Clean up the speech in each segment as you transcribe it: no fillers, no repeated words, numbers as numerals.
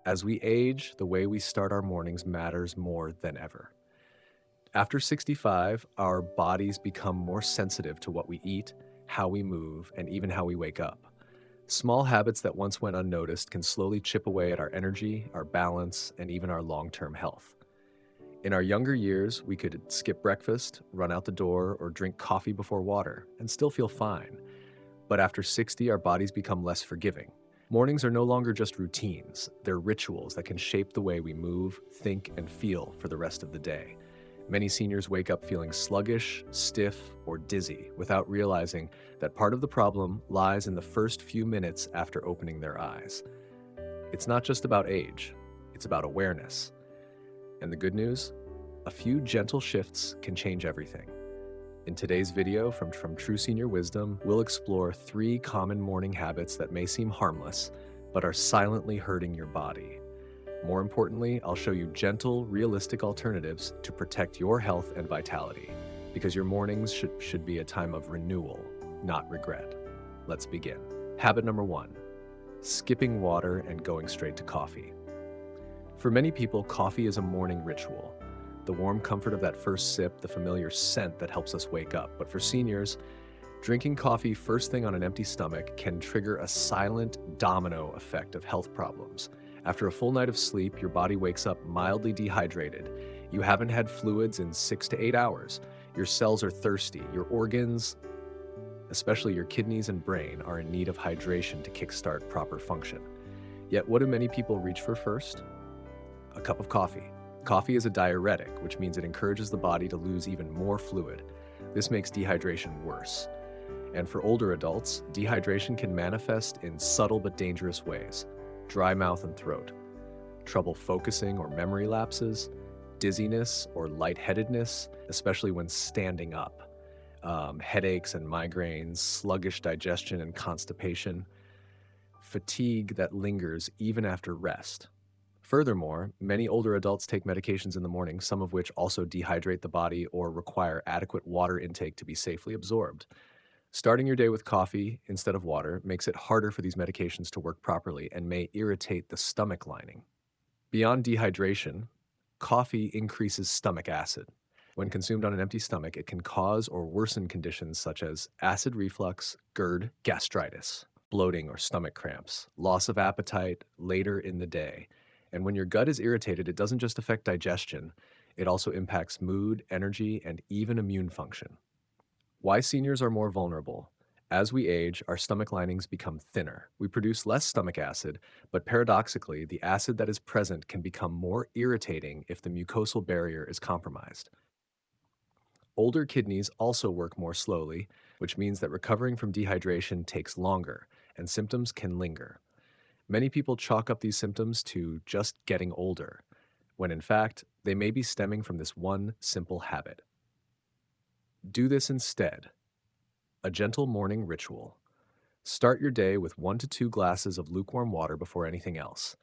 As we age, the way we start our mornings matters more than ever. After 65, our bodies become more sensitive to what we eat, how we move, and even how we wake up. Small habits that once went unnoticed can slowly chip away at our energy, our balance, and even our long term health. In our younger years, we could skip breakfast, run out the door, or drink coffee before water and still feel fine. But after 60, our bodies become less forgiving. Mornings are no longer just routines, they're rituals that can shape the way we move, think, and feel for the rest of the day. Many seniors wake up feeling sluggish, stiff, or dizzy without realizing that part of the problem lies in the first few minutes after opening their eyes. It's not just about age, it's about awareness. And the good news? A few gentle shifts can change everything. In today's video from True Senior Wisdom, we'll explore 3 common morning habits that may seem harmless, but are silently hurting your body. More importantly, I'll show you gentle, realistic alternatives to protect your health and vitality, because your mornings should be a time of renewal, not regret. Let's begin. Habit number 1, skipping water and going straight to coffee. For many people, coffee is a morning ritual. The warm comfort of that first sip, the familiar scent that helps us wake up. But for seniors, drinking coffee first thing on an empty stomach can trigger a silent domino effect of health problems. After a full night of sleep, your body wakes up mildly dehydrated. You haven't had fluids in 6 to 8 hours. Your cells are thirsty. Your organs, especially your kidneys and brain, are in need of hydration to kickstart proper function. Yet, what do many people reach for first? A cup of coffee. Coffee is a diuretic, which means it encourages the body to lose even more fluid. This makes dehydration worse. And for older adults, dehydration can manifest in subtle but dangerous ways: dry mouth and throat, trouble focusing or memory lapses, dizziness or lightheadedness, especially when standing up, headaches and migraines, sluggish digestion and constipation, fatigue that lingers even after rest. Furthermore, many older adults take medications in the morning, some of which also dehydrate the body or require adequate water intake to be safely absorbed. Starting your day with coffee instead of water makes it harder for these medications to work properly and may irritate the stomach lining. Beyond dehydration, coffee increases stomach acid. When consumed on an empty stomach, it can cause or worsen conditions such as acid reflux, GERD, gastritis, bloating or stomach cramps, loss of appetite later in the day. And when your gut is irritated, it doesn't just affect digestion, it also impacts mood, energy, and even immune function. Why seniors are more vulnerable. As we age, our stomach linings become thinner. We produce less stomach acid, but paradoxically, the acid that is present can become more irritating if the mucosal barrier is compromised. Older kidneys also work more slowly, which means that recovering from dehydration takes longer, and symptoms can linger. Many people chalk up these symptoms to just getting older, when in fact, they may be stemming from this one simple habit. Do this instead: a gentle morning ritual. Start your day with 1 to 2 glasses of lukewarm water before anything else.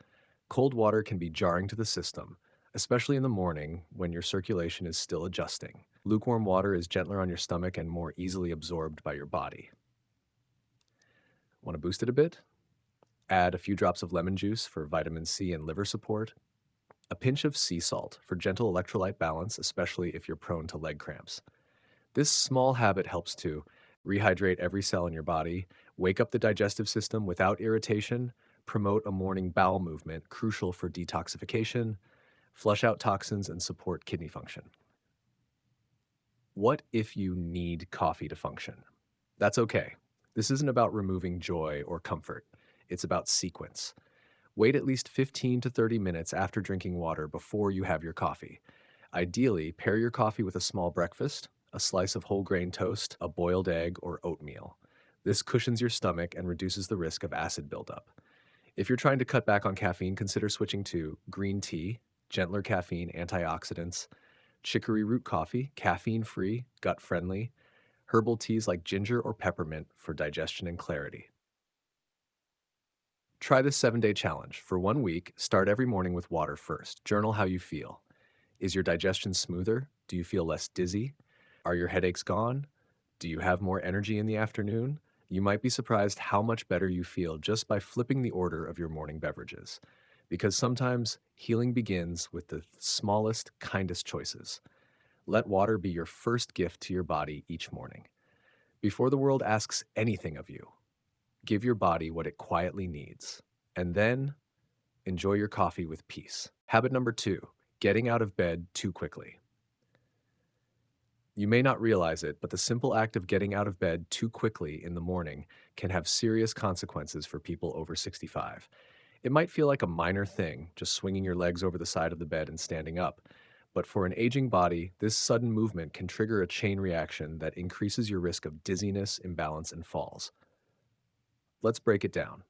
Cold water can be jarring to the system, especially in the morning when your circulation is still adjusting. Lukewarm water is gentler on your stomach and more easily absorbed by your body. Want to boost it a bit? Add a few drops of lemon juice for vitamin C and liver support. A pinch of sea salt for gentle electrolyte balance, especially if you're prone to leg cramps. This small habit helps to rehydrate every cell in your body, wake up the digestive system without irritation, promote a morning bowel movement crucial for detoxification, flush out toxins, and support kidney function. What if you need coffee to function? That's okay. This isn't about removing joy or comfort. It's about sequence. Wait at least 15 to 30 minutes after drinking water before you have your coffee. Ideally, pair your coffee with a small breakfast, a slice of whole grain toast, a boiled egg, or oatmeal. This cushions your stomach and reduces the risk of acid buildup. If you're trying to cut back on caffeine, consider switching to green tea, gentler caffeine, antioxidants, chicory root coffee, caffeine free, gut friendly, herbal teas like ginger or peppermint for digestion and clarity. Try this 7-day challenge. For 1 week, start every morning with water first. Journal how you feel. Is your digestion smoother? Do you feel less dizzy? Are your headaches gone? Do you have more energy in the afternoon? You might be surprised how much better you feel just by flipping the order of your morning beverages. because sometimes healing begins with the smallest, kindest choices. Let water be your first gift to your body each morning. Before the world asks anything of you, give your body what it quietly needs. And then enjoy your coffee with peace. Habit number 2, getting out of bed too quickly. You may not realize it, but the simple act of getting out of bed too quickly in the morning can have serious consequences for people over 65. It might feel like a minor thing, just swinging your legs over the side of the bed and standing up. But for an aging body, this sudden movement can trigger a chain reaction that increases your risk of dizziness, imbalance, and falls. Let's break it down.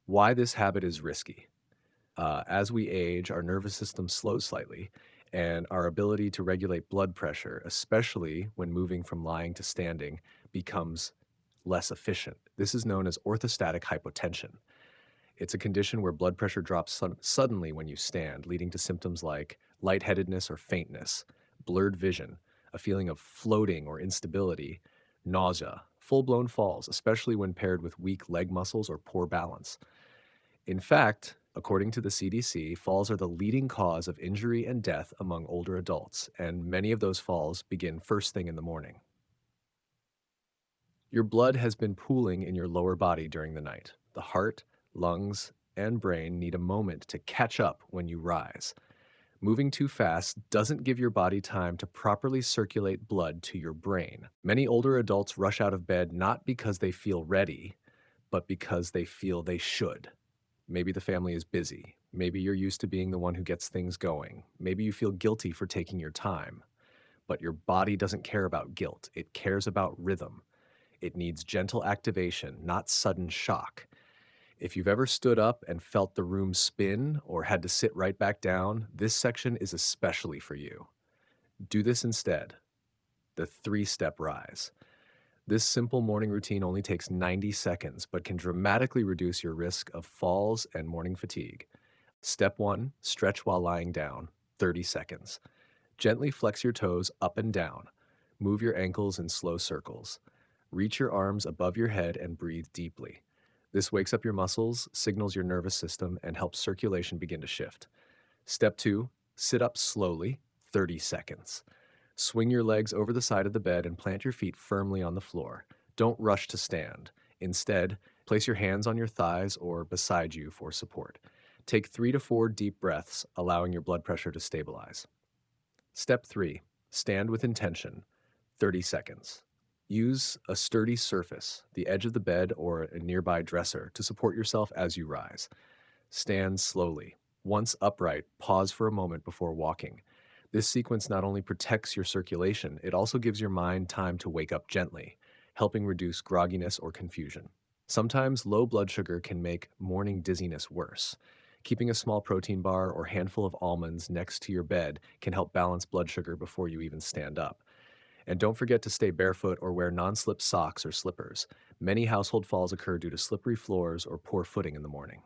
Why this habit is risky. As we age, our nervous system slows slightly, and our ability to regulate blood pressure, especially when moving from lying to standing, becomes less efficient. This is known as orthostatic hypotension. It's a condition where blood pressure drops suddenly when you stand, leading to symptoms like lightheadedness or faintness, blurred vision, a feeling of floating or instability, nausea, full blown falls, especially when paired with weak leg muscles or poor balance. In fact, according to the CDC, falls are the leading cause of injury and death among older adults, and many of those falls begin first thing in the morning. Your blood has been pooling in your lower body during the night. The heart, lungs, and brain need a moment to catch up when you rise. Moving too fast doesn't give your body time to properly circulate blood to your brain. Many older adults rush out of bed not because they feel ready, but because they feel they should. Maybe the family is busy. Maybe you're used to being the one who gets things going. Maybe you feel guilty for taking your time. But your body doesn't care about guilt, it cares about rhythm. It needs gentle activation, not sudden shock. If you've ever stood up and felt the room spin or had to sit right back down, this section is especially for you. Do this instead. The 3-step rise. This simple morning routine only takes 90 seconds, but can dramatically reduce your risk of falls and morning fatigue. Step 1, stretch while lying down, 30 seconds. Gently flex your toes up and down. Move your ankles in slow circles. Reach your arms above your head and breathe deeply. This wakes up your muscles, signals your nervous system, and helps circulation begin to shift. Step 2, sit up slowly, 30 seconds. Swing your legs over the side of the bed and plant your feet firmly on the floor. Don't rush to stand. Instead, place your hands on your thighs or beside you for support. Take 3 to 4 deep breaths, allowing your blood pressure to stabilize. Step 3, stand with intention, 30 seconds. Use a sturdy surface, the edge of the bed or a nearby dresser, to support yourself as you rise. Stand slowly. Once upright, pause for a moment before walking. This sequence not only protects your circulation, it also gives your mind time to wake up gently, helping reduce grogginess or confusion. Sometimes low blood sugar can make morning dizziness worse. Keeping a small protein bar or handful of almonds next to your bed can help balance blood sugar before you even stand up. And don't forget to stay barefoot or wear non-slip socks or slippers. Many household falls occur due to slippery floors or poor footing in the morning.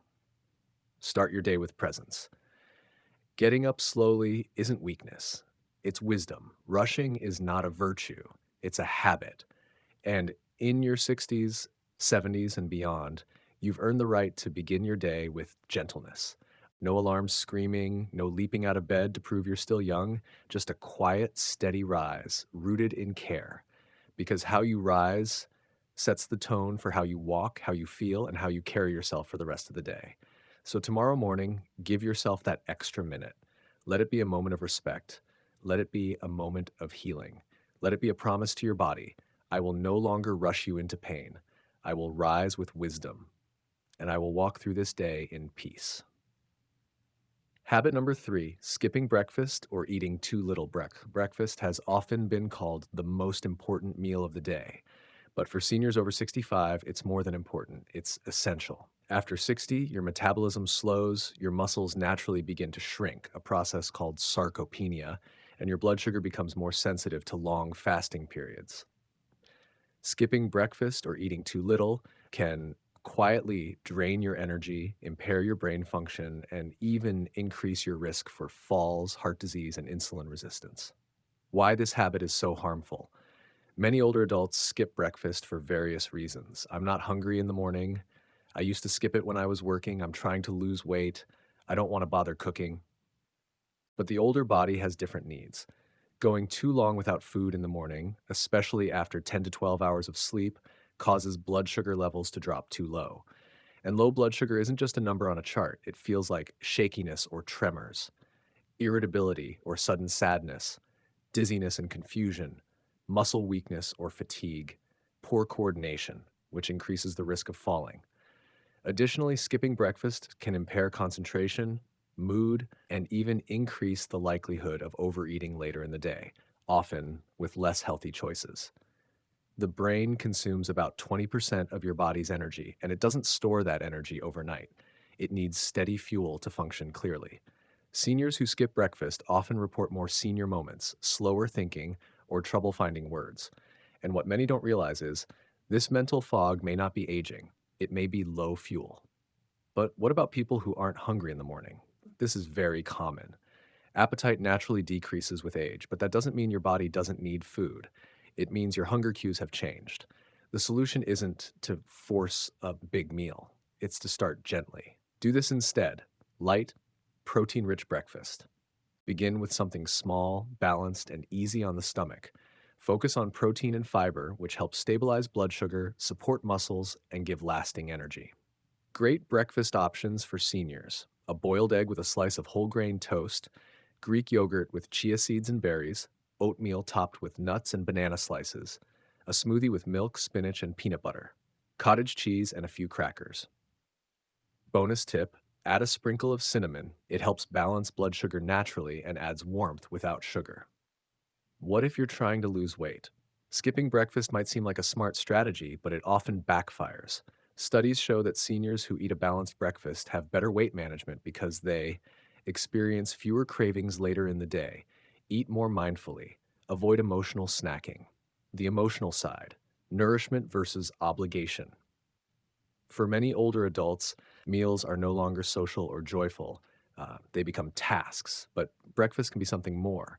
Start your day with presence. Getting up slowly isn't weakness, it's wisdom. Rushing is not a virtue, it's a habit. And in your 60s, 70s, and beyond, you've earned the right to begin your day with gentleness. No alarms screaming, no leaping out of bed to prove you're still young, just a quiet, steady rise, rooted in care. Because how you rise sets the tone for how you walk, how you feel, and how you carry yourself for the rest of the day. So tomorrow morning, give yourself that extra minute. Let it be a moment of respect. Let it be a moment of healing. Let it be a promise to your body. I will no longer rush you into pain. I will rise with wisdom, and I will walk through this day in peace. Habit number 3, skipping breakfast or eating too little breakfast has often been called the most important meal of the day. But for seniors over 65, it's more than important, it's essential. After 60, your metabolism slows, your muscles naturally begin to shrink, a process called sarcopenia, and your blood sugar becomes more sensitive to long fasting periods. Skipping breakfast or eating too little can quietly drain your energy, impair your brain function, and even increase your risk for falls, heart disease, and insulin resistance. Why this habit is so harmful. Many older adults skip breakfast for various reasons. I'm not hungry in the morning. I used to skip it when I was working. I'm trying to lose weight. I don't want to bother cooking. But the older body has different needs. Going too long without food in the morning, especially after 10 to 12 hours of sleep, causes blood sugar levels to drop too low. And low blood sugar isn't just a number on a chart, it feels like shakiness or tremors, irritability or sudden sadness, dizziness and confusion, muscle weakness or fatigue, poor coordination, which increases the risk of falling. Additionally, skipping breakfast can impair concentration, mood, and even increase the likelihood of overeating later in the day, often with less healthy choices. The brain consumes about 20% of your body's energy, and it doesn't store that energy overnight. It needs steady fuel to function clearly. Seniors who skip breakfast often report more senior moments, slower thinking, or trouble finding words. And what many don't realize is this mental fog may not be aging, it may be low fuel. But what about people who aren't hungry in the morning? This is very common. Appetite naturally decreases with age, but that doesn't mean your body doesn't need food. It means your hunger cues have changed. The solution isn't to force a big meal, it's to start gently. Do this instead: light, protein rich breakfast. Begin with something small, balanced, and easy on the stomach. Focus on protein and fiber, which help stabilize blood sugar, support muscles, and give lasting energy. Great breakfast options for seniors: a boiled egg with a slice of whole grain toast, Greek yogurt with chia seeds and berries, oatmeal topped with nuts and banana slices, a smoothie with milk, spinach, and peanut butter, cottage cheese, and a few crackers. Bonus tip: add a sprinkle of cinnamon. It helps balance blood sugar naturally and adds warmth without sugar. What if you're trying to lose weight? Skipping breakfast might seem like a smart strategy, but it often backfires. Studies show that seniors who eat a balanced breakfast have better weight management because they experience fewer cravings later in the day, eat more mindfully, avoid emotional snacking. The emotional side: nourishment versus obligation. For many older adults, meals are no longer social or joyful. They become tasks, but breakfast can be something more: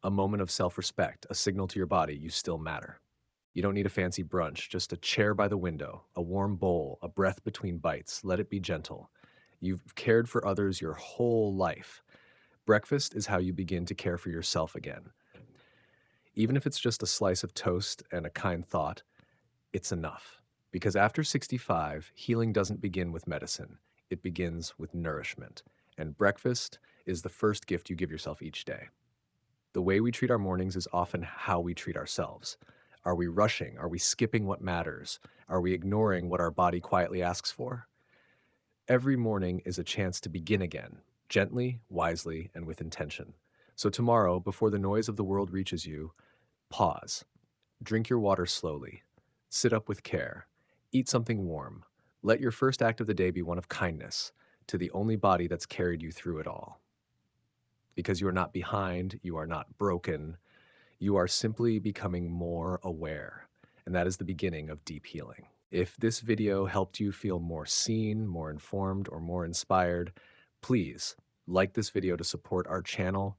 a moment of self respect, a signal to your body you still matter. You don't need a fancy brunch, just a chair by the window, a warm bowl, a breath between bites. Let it be gentle. You've cared for others your whole life. Breakfast is how you begin to care for yourself again. Even if it's just a slice of toast and a kind thought, it's enough. Because after 65, healing doesn't begin with medicine, it begins with nourishment. And breakfast is the first gift you give yourself each day. The way we treat our mornings is often how we treat ourselves. Are we rushing? Are we skipping what matters? Are we ignoring what our body quietly asks for? Every morning is a chance to begin again, gently, wisely, and with intention. So tomorrow, before the noise of the world reaches you, pause. Drink your water slowly. Sit up with care. Eat something warm. Let your first act of the day be one of kindness to the only body that's carried you through it all. Because you are not behind, you are not broken, you are simply becoming more aware. And that is the beginning of deep healing. If this video helped you feel more seen, more informed, or more inspired, please like this video to support our channel.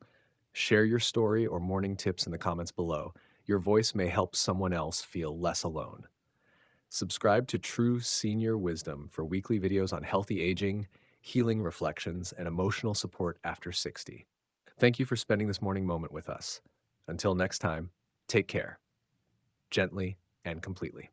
Share your story or morning tips in the comments below. Your voice may help someone else feel less alone. Subscribe to True Senior Wisdom for weekly videos on healthy aging, healing reflections, and emotional support after 60. Thank you for spending this morning moment with us. Until next time, take care, gently and completely.